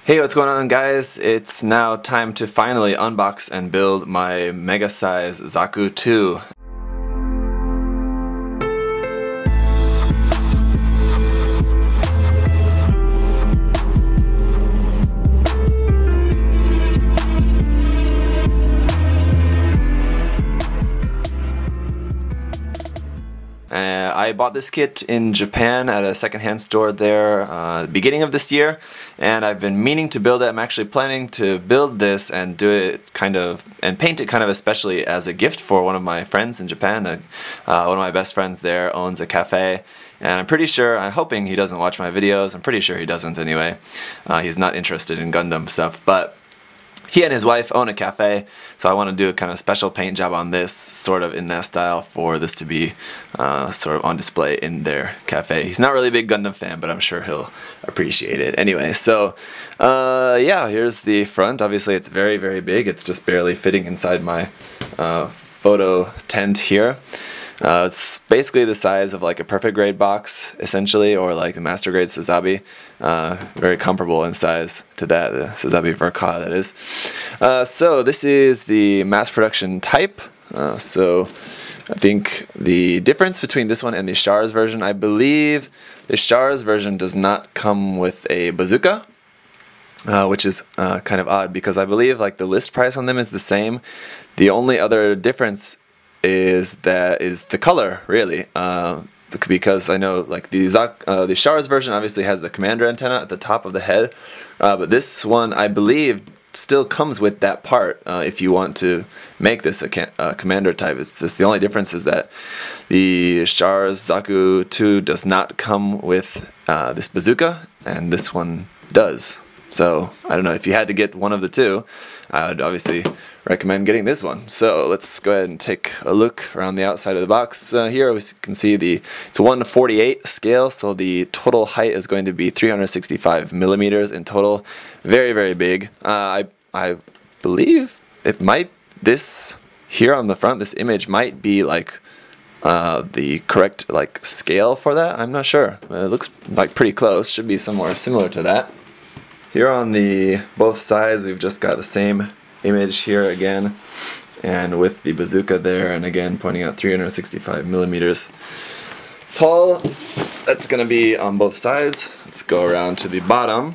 Hey, what's going on, guys? It's now time to finally unbox and build my mega size Zaku II. I bought this kit in Japan at a secondhand store there beginning of this year, and I've been meaning to build it. I'm actually planning to build this and do it and paint it kind of especially as a gift for one of my friends in Japan. One of my best friends there owns a cafe, and I'm hoping he doesn't watch my videos. I'm pretty sure he doesn't anyway. He's not interested in Gundam stuff, but he and his wife own a cafe, so I want to do a kind of special paint job on this, sort of in that style, for this to be sort of on display in their cafe. He's not really a big Gundam fan, but I'm sure he'll appreciate it. Anyway, so yeah, here's the front. Obviously it's very, very big. It's just barely fitting inside my photo tent here. It's basically the size of like a perfect grade box, essentially, or like a master grade Sazabi. Very comparable in size to that, the Sazabi Verka, that is. So this is the mass production type. So I think the difference between this one and the Char's version, I believe the Char's version does not come with a bazooka. Which is kind of odd, because I believe like the list price on them is the same. The only other difference is the color, really, because I know like the Char's version obviously has the commander antenna at the top of the head, but this one I believe still comes with that part if you want to make this a commander type. It's just the only difference is that the Char's Zaku II does not come with this bazooka, and this one does. So I don't know, if you had to get one of the two, I would obviously recommend getting this one. So let's go ahead and take a look around the outside of the box. Here we can see it's a 1:48 scale, so the total height is going to be 365 millimeters in total. Very, very big. I believe it might, this here on the front, this image might be like the correct like scale for that. I'm not sure. It looks like pretty close. Should be somewhere similar to that. Here on both sides, we've just got the same image here again, and with the bazooka there, and again pointing out 365 millimeters tall. That's going to be on both sides. Let's go around to the bottom.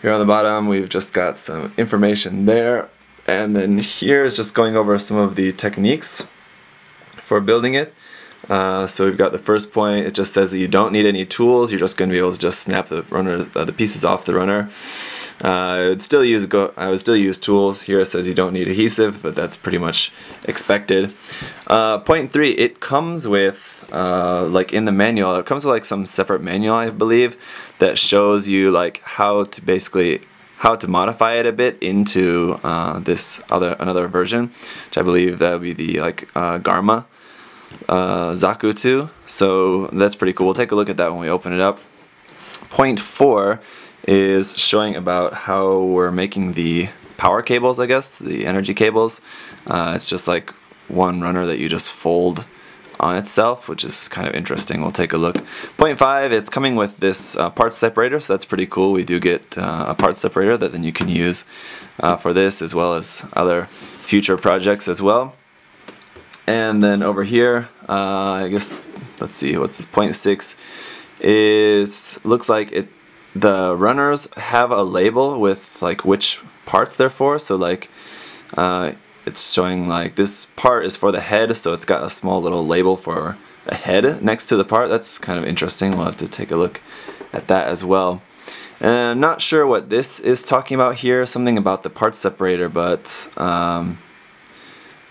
Here on the bottom, we've just got some information there, and then here is just going over some of the techniques for building it. So we've got the first point. It just says that you don't need any tools. You're just going to be able to just snap the pieces off the runner. I would still use tools. Here it says you don't need adhesive, but that's pretty much expected. Point 3. It comes with like in the manual. It comes with like some separate manual, I believe, that shows you like how to modify it a bit into another version, which I believe that would be the Garma Zaku II. So that's pretty cool. We'll take a look at that when we open it up. Point 4 is showing about how we're making the power cables, I guess, the energy cables. It's just like one runner that you just fold on itself, which is kind of interesting. We'll take a look. Point 5, it's coming with this parts separator, so that's pretty cool. We do get a parts separator that then you can use for this as well as other future projects as well. And then over here, I guess, let's see, what's this? Point 6 looks like the runners have a label with like which parts they're for. So like it's showing like this part is for the head, so it's got a small little label for a head next to the part. That's kind of interesting. We'll have to take a look at that as well. And I'm not sure what this is talking about here, something about the parts separator, but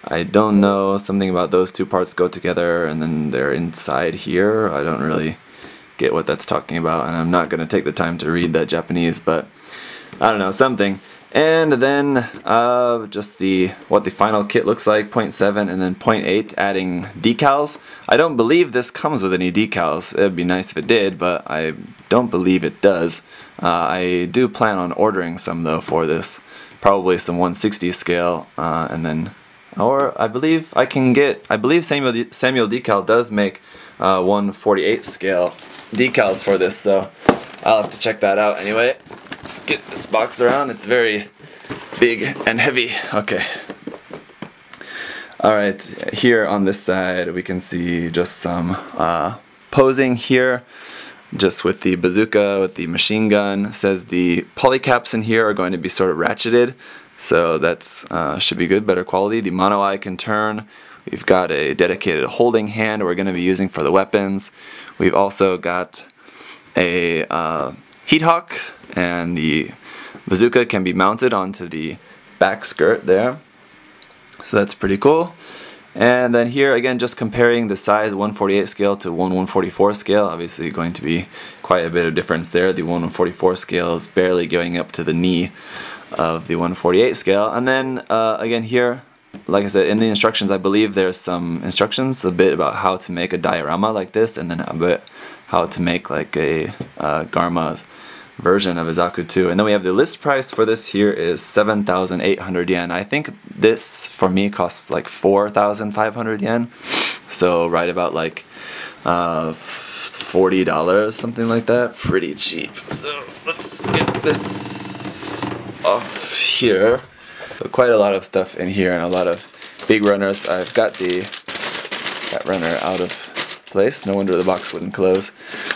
I don't know, something about those two parts go together and then they're inside here. I don't really get what that's talking about, and I'm not going to take the time to read that Japanese, but I don't know, something. And then just what the final kit looks like, point 7, and then point 8, adding decals. I don't believe this comes with any decals. It would be nice if it did, but I don't believe it does. I do plan on ordering some though for this, probably some 1/60 scale, and then, or I believe Samuel Decal does make 1/48 scale decals for this, so I'll have to check that out anyway. Let's get this box around. It's very big and heavy. Okay. Alright, here on this side we can see just some posing here, just with the bazooka, with the machine gun. It says the polycaps in here are going to be sort of ratcheted, so that's should be good, better quality. The mono eye can turn. We've got a dedicated holding hand we're going to be using for the weapons. We've also got a heat hawk, and the bazooka can be mounted onto the back skirt there. So that's pretty cool. And then here again, just comparing the size 1/48 scale to 1/144 scale. Obviously going to be quite a bit of difference there. The 1/144 scale is barely going up to the knee of the 1/48 scale. And then again here, like I said, in the instructions I believe there's some instructions a bit about how to make a diorama like this, and then a bit how to make like a Garma version of a Zaku II. And then we have the list price for this here is 7,800 yen. I think this for me costs like 4,500 yen, so right about like $40, something like that. Pretty cheap. So let's get this off here. So quite a lot of stuff in here and a lot of big runners. I've got that runner out of place. No wonder the box wouldn't close.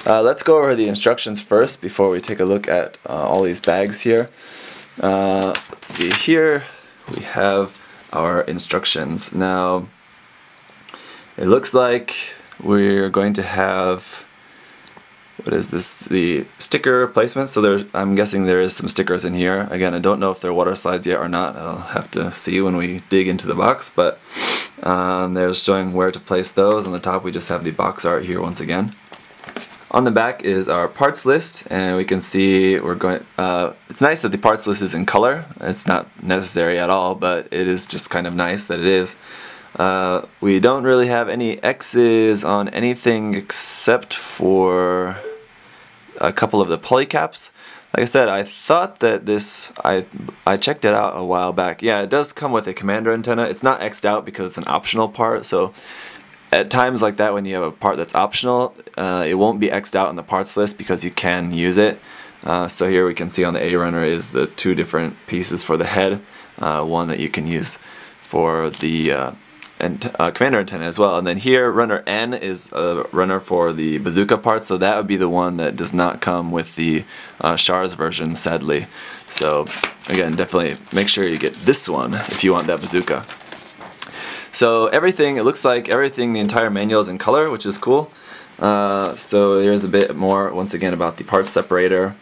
Let's go over the instructions first before we take a look at all these bags here. Let's see, here we have our instructions. Now it looks like we're going to have, what is this, the sticker placement. So I'm guessing there is some stickers in here. Again, I don't know if they're water slides yet or not. I'll have to see when we dig into the box, but they're showing where to place those. On the top we just have the box art here once again. On the back is our parts list, and we can see we're going, it's nice that the parts list is in color. It's not necessary at all, but it is just kind of nice that it is. We don't really have any X's on anything except for a couple of the polycaps. Like I said, I thought that this, I checked it out a while back. Yeah, it does come with a commander antenna. It's not X'd out because it's an optional part, so at times like that when you have a part that's optional, it won't be X'd out on the parts list because you can use it. So here we can see on the A runner is the two different pieces for the head, one that you can use for the commander antenna as well. And then here runner N is a runner for the bazooka part, so that would be the one that does not come with the Char's version, sadly. So again, definitely make sure you get this one if you want that bazooka. So everything, it looks like everything, the entire manual is in color, which is cool. So here's a bit more once again about the parts separator.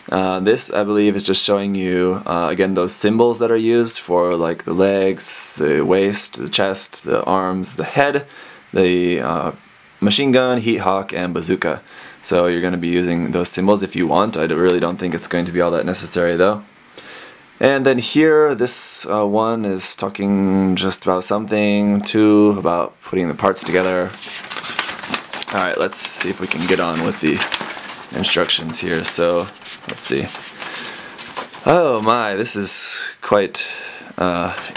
This I believe is just showing you again those symbols that are used for like the legs, the waist, the chest, the arms, the head, the machine gun, heat hawk, and bazooka. So you're going to be using those symbols if you want. I really don't think it's going to be all that necessary though. And then here, this one is talking just about something, two about putting the parts together. Alright, let's see if we can get on with the instructions here. So, let's see. Oh my, this is quite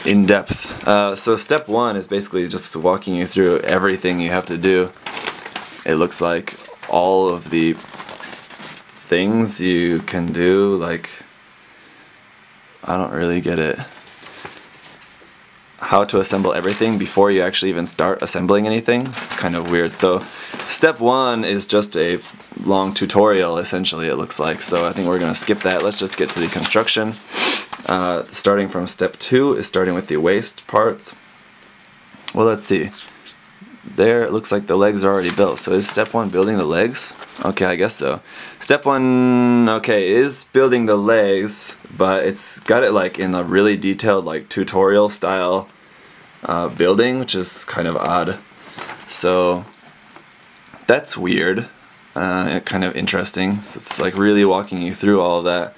in-depth. So step one is basically just walking you through everything you have to do. It looks like all of the things you can do, like, I don't really get it. How to assemble everything before you actually even start assembling anything. It's kind of weird. So step one is just a long tutorial essentially, it looks like. So I think we're going to skip that. Let's just get to the construction. Starting from step two is starting with the waist parts. Well, let's see. There it looks like the legs are already built. So is step one building the legs? Okay, I guess so. Step one, okay, is building the legs, but it's got it like in a really detailed like tutorial style building, which is kind of odd. So that's weird and kind of interesting. So it's like really walking you through all of that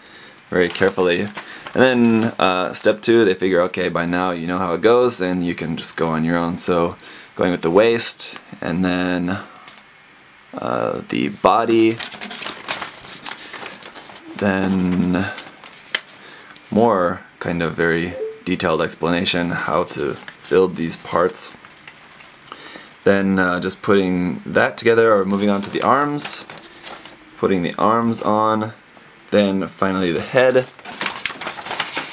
very carefully. And then step two, they figure, okay, by now you know how it goes, and you can just go on your own. So going with the waist, and then the body, then more kind of very detailed explanation how to build these parts. Then just putting that together, or moving on to the arms, putting the arms on, then finally the head,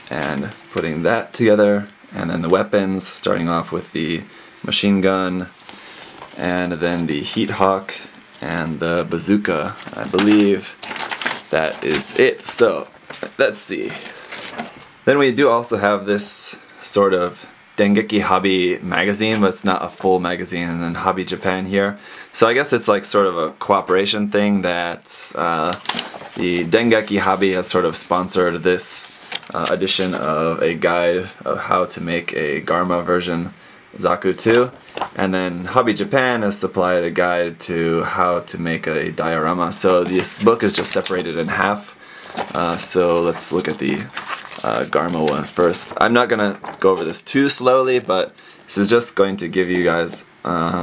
and putting that together, and then the weapons, starting off with the machine gun, and then the heat hawk, and the bazooka. I believe that is it. So, let's see. Then we do also have this sort of Dengeki Hobby magazine, but it's not a full magazine, and then Hobby Japan here. So I guess it's like sort of a cooperation thing that the Dengeki Hobby has sort of sponsored this edition of a guide of how to make a Garma version Zaku II, and then Hobby Japan has supplied a guide to how to make a diorama. So this book is just separated in half. So let's look at the Garma one first. I'm not gonna go over this too slowly, but this is just going to give you guys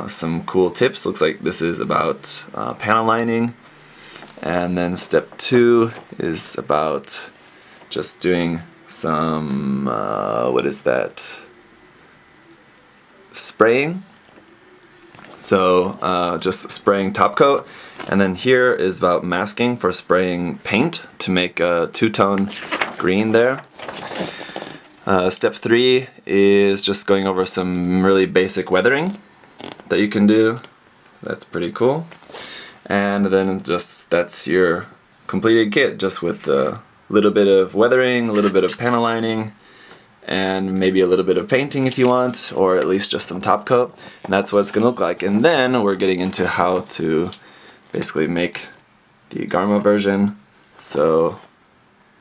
some cool tips. Looks like this is about panel lining, and then step 2 is about just doing some what is that? Spraying. So just spraying top coat, and then here is about masking for spraying paint to make a two-tone green there. Step 3 is just going over some really basic weathering that you can do. That's pretty cool. And then just that's your completed kit, just with a little bit of weathering, a little bit of panel lining, and maybe a little bit of painting if you want, or at least just some top coat. And that's what it's gonna look like. And then we're getting into how to basically make the Garma version. So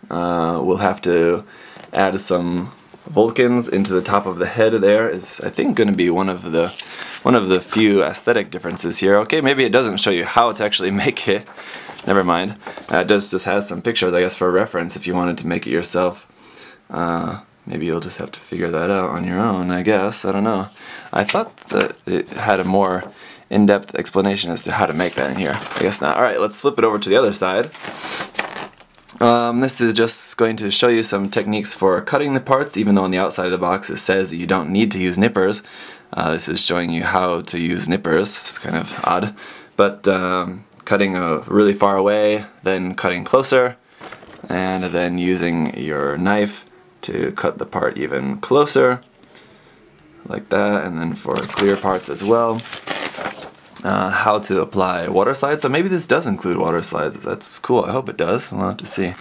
we'll have to add some Vulcans into the top of the head. There is, I think, going to be one of the few aesthetic differences here. Okay, maybe it doesn't show you how to actually make it. Never mind. It just has some pictures, I guess, for reference if you wanted to make it yourself. Maybe you'll just have to figure that out on your own, I guess. I don't know. I thought that it had a more in-depth explanation as to how to make that in here. I guess not. Alright, let's flip it over to the other side. This is just going to show you some techniques for cutting the parts, even though on the outside of the box it says that you don't need to use nippers. This is showing you how to use nippers. It's kind of odd. But cutting really far away, then cutting closer, and then using your knife to cut the part even closer, like that, and then for clear parts as well. How to apply water slides. So maybe this does include water slides. That's cool. I hope it does. We'll have to see.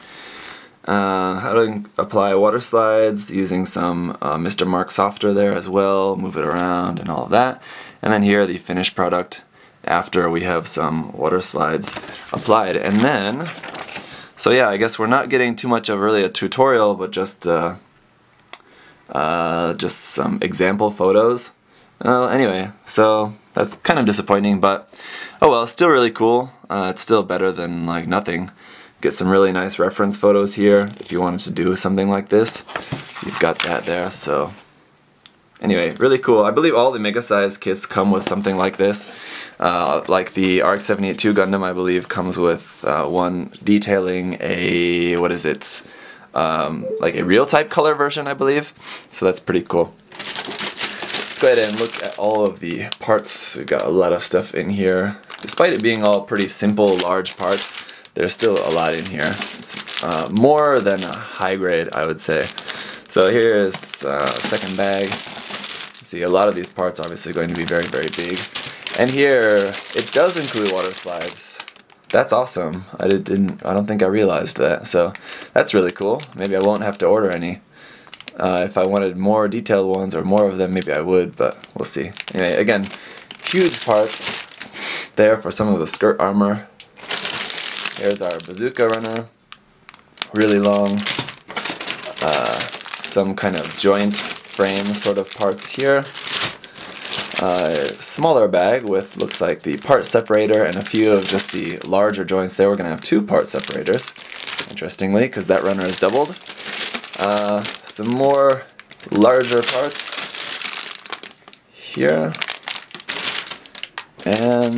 How to apply water slides using some Mr. Mark software there as well. Move it around and all of that. And then here the finished product after we have some water slides applied. And then, so yeah, I guess we're not getting too much of really a tutorial, but just some example photos. Anyway, so that's kind of disappointing, but oh well, still really cool. It's still better than like nothing. Get some really nice reference photos here if you wanted to do something like this. You've got that there, so anyway, really cool. I believe all the mega size kits come with something like this. Like the RX-782 Gundam, I believe, comes with one detailing a, what is it, like a real type color version, I believe. So that's pretty cool. Go ahead and look at all of the parts. We've got a lot of stuff in here. Despite it being all pretty simple, large parts, there's still a lot in here. It's more than a high grade, I would say. So here's second bag. See, a lot of these parts are obviously going to be very, very big. And here, it does include water slides. That's awesome. I don't think I realized that. So that's really cool. Maybe I won't have to order any. If I wanted more detailed ones or more of them, maybe I would, but we'll see. Anyway, again, huge parts there for some of the skirt armor. Here's our bazooka runner, really long. Some kind of joint frame sort of parts here. Smaller bag with, looks like, the part separator and a few of just the larger joints there. We're going to have 2 part separators, interestingly, because that runner is doubled. Some more larger parts here, and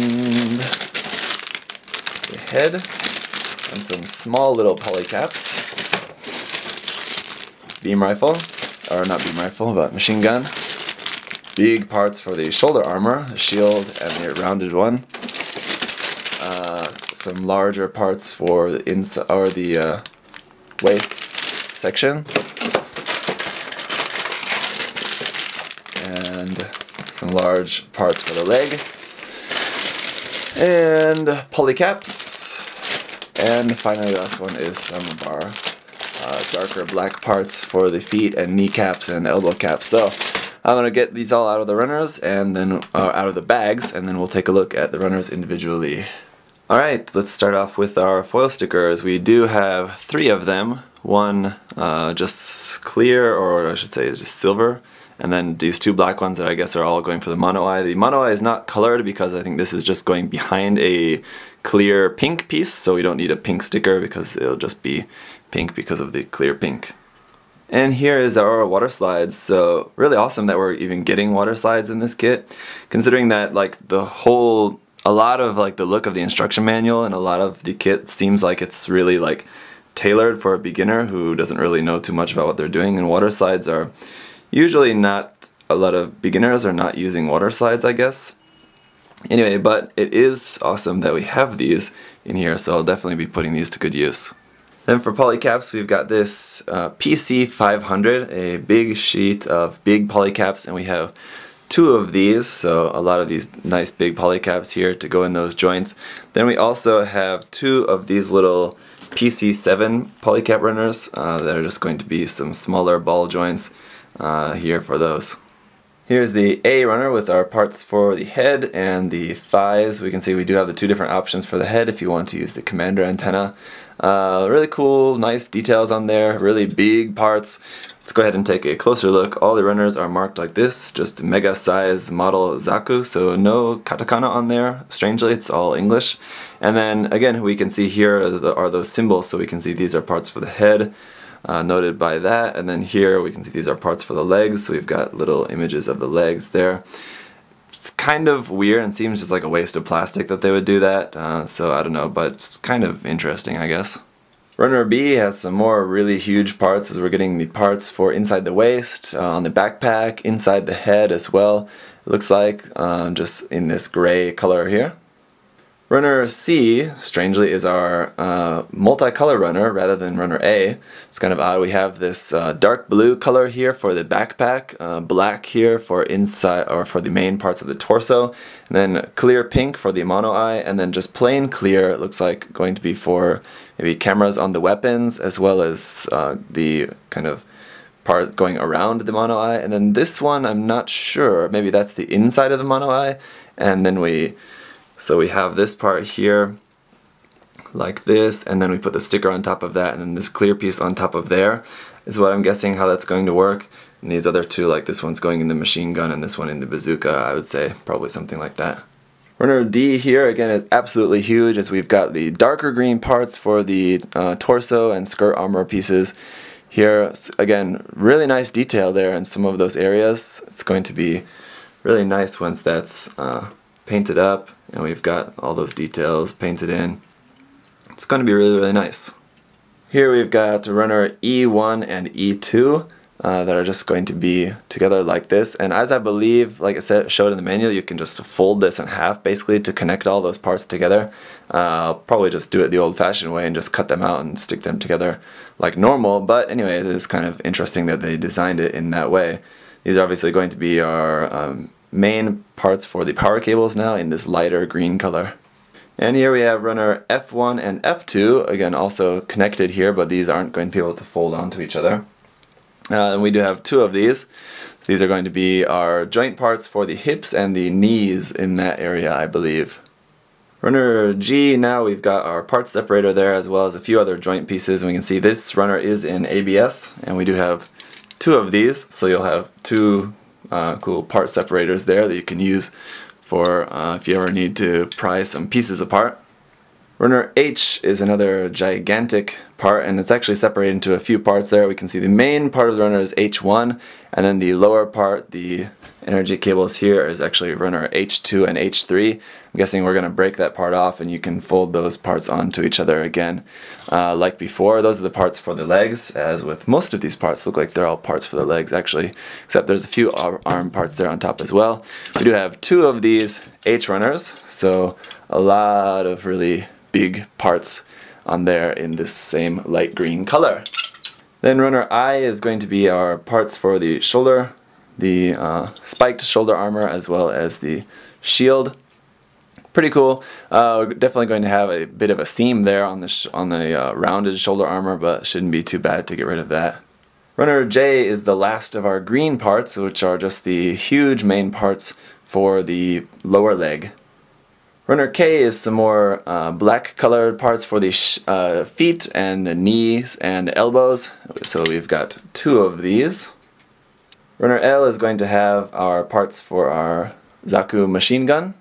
the head, and some small little polycaps. Beam rifle, or not beam rifle, but machine gun. Big parts for the shoulder armor, the shield, and the rounded one. some larger parts for the inside or the waist section, and some large parts for the leg, and polycaps, and finally the last one is some of our darker black parts for the feet and kneecaps and elbow caps. So I'm going to get these all out of the runners and then out of the bags, and then we'll take a look at the runners individually. Alright, let's start off with our foil stickers. We do have 3 of them. One just clear, or I should say just silver, and then these 2 black ones that I guess are all going for the mono eye. The mono eye is not colored because I think this is just going behind a clear pink piece, so we don't need a pink sticker because it'll just be pink because of the clear pink. And here is our water slides. So really awesome that we're even getting water slides in this kit, considering that like a lot of like the look of the instruction manual and a lot of the kit seems like it's really like tailored for a beginner who doesn't really know too much about what they're doing, and water slides are usually not, a lot of beginners are not using water slides, I guess. Anyway, but it is awesome that we have these in here, so I'll definitely be putting these to good use. Then for polycaps, we've got this PC 500, a big sheet of big polycaps, and we have 2 of these, so a lot of these nice big polycaps here to go in those joints. Then we also have 2 of these little PC7 polycap runners that are just going to be some smaller ball joints here for those. Here's the A runner with our parts for the head and the thighs. We can see we do have the 2 different options for the head if you want to use the commander antenna. Really cool, nice details on there, really big parts. Let's go ahead and take a closer look. All the runners are marked like this, just mega size model Zaku, so no katakana on there. Strangely, it's all English. And then again, we can see here are those symbols, so we can see these are parts for the head, noted by that. And then here we can see these are parts for the legs, so we've got little images of the legs there. It's kind of weird and seems just like a waste of plastic that they would do that, so I don't know, but it's kind of interesting, I guess. Runner B has some more really huge parts, as we're getting the parts for inside the waist, on the backpack, inside the head as well. It looks like just in this gray color here. Runner C, strangely, is our multicolor runner rather than runner A. It's kind of odd. We have this dark blue color here for the backpack, black here for inside or for the main parts of the torso, and then clear pink for the mono eye, and then just plain clear, it looks like going to be for maybe cameras on the weapons, as well as the kind of part going around the mono eye. And then this one, I'm not sure, maybe that's the inside of the mono eye, and then we have this part here like this, and then we put the sticker on top of that, and then this clear piece on top of there is what I'm guessing how that's going to work. And these other 2, like this one's going in the machine gun and this one in the bazooka, I would say probably something like that. Runner D here, again, is absolutely huge, as we've got the darker green parts for the torso and skirt armor pieces. Here, again, really nice detail there in some of those areas. It's going to be really nice once that's painted up and we've got all those details painted in. It's going to be really, really nice. Here we've got runner E1 and E2 that are just going to be together like this, and as I believe, like I said, showed in the manual, you can just fold this in half basically to connect all those parts together. I'll probably just do it the old-fashioned way and just cut them out and stick them together like normal, but anyway, it is kind of interesting that they designed it in that way. These are obviously going to be our main parts for the power cables now in this lighter green color. And here we have runner F1 and F2, again also connected here, but these aren't going to be able to fold onto each other. And we do have 2 of these. These are going to be our joint parts for the hips and the knees in that area, I believe. Runner G, now we've got our part separator there, as well as a few other joint pieces, and we can see this runner is in ABS, and we do have 2 of these, so you'll have 2 cool part separators there that you can use for if you ever need to pry some pieces apart. Runner H is another gigantic part, and it's actually separated into a few parts there. We can see the main part of the runner is H1, and then the lower part, the energy cables here, is actually runner H2 and H3. I'm guessing we're going to break that part off, and you can fold those parts onto each other again. Like before, those are the parts for the legs, as with most of these parts, look like they're all parts for the legs actually, except there's a few arm parts there on top as well. We do have 2 of these H runners, so a lot of really big parts on there in this same light green color. Then runner I is going to be our parts for the shoulder, the spiked shoulder armor, as well as the shield. Pretty cool. We're definitely going to have a bit of a seam there on the rounded shoulder armor, but shouldn't be too bad to get rid of that. Runner J is the last of our green parts, which are just the huge main parts for the lower leg. Runner K is some more black colored parts for the feet and the knees and elbows, so we've got 2 of these. Runner L is going to have our parts for our Zaku machine gun.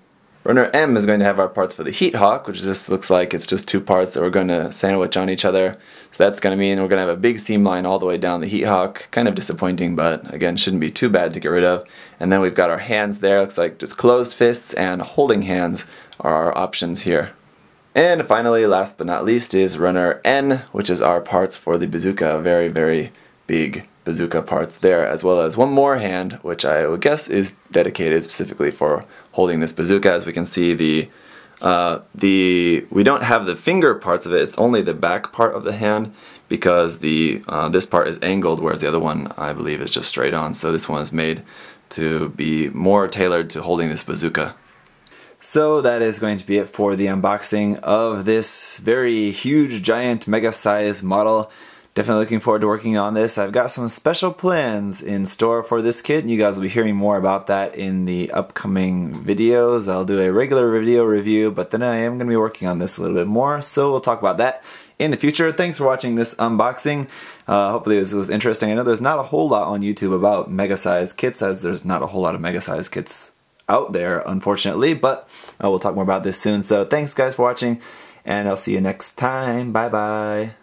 Runner M is going to have our parts for the Heat Hawk, which just looks like it's just 2 parts that we're going to sandwich on each other. So that's going to mean we're going to have a big seam line all the way down the Heat Hawk. Kind of disappointing, but again, shouldn't be too bad to get rid of. And then we've got our hands there. Looks like just closed fists and holding hands are our options here. And finally, last but not least, is runner N, which is our parts for the bazooka. Very, very big bazooka parts there, as well as 1 more hand, which I would guess is dedicated specifically for holding this bazooka. As we can see, we don't have the finger parts of it, it's only the back part of the hand, because this part is angled, whereas the other one I believe is just straight on. So this one is made to be more tailored to holding this bazooka. So that is going to be it for the unboxing of this very huge, giant, mega size model. Definitely looking forward to working on this. I've got some special plans in store for this kit, and you guys will be hearing more about that in the upcoming videos. I'll do a regular video review, but then I am going to be working on this a little bit more, so we'll talk about that in the future. Thanks for watching this unboxing. Hopefully this was interesting. I know there's not a whole lot on YouTube about mega-sized kits, as there's not a whole lot of mega-sized kits out there, unfortunately, but we'll talk more about this soon. So thanks guys for watching, and I'll see you next time. Bye bye.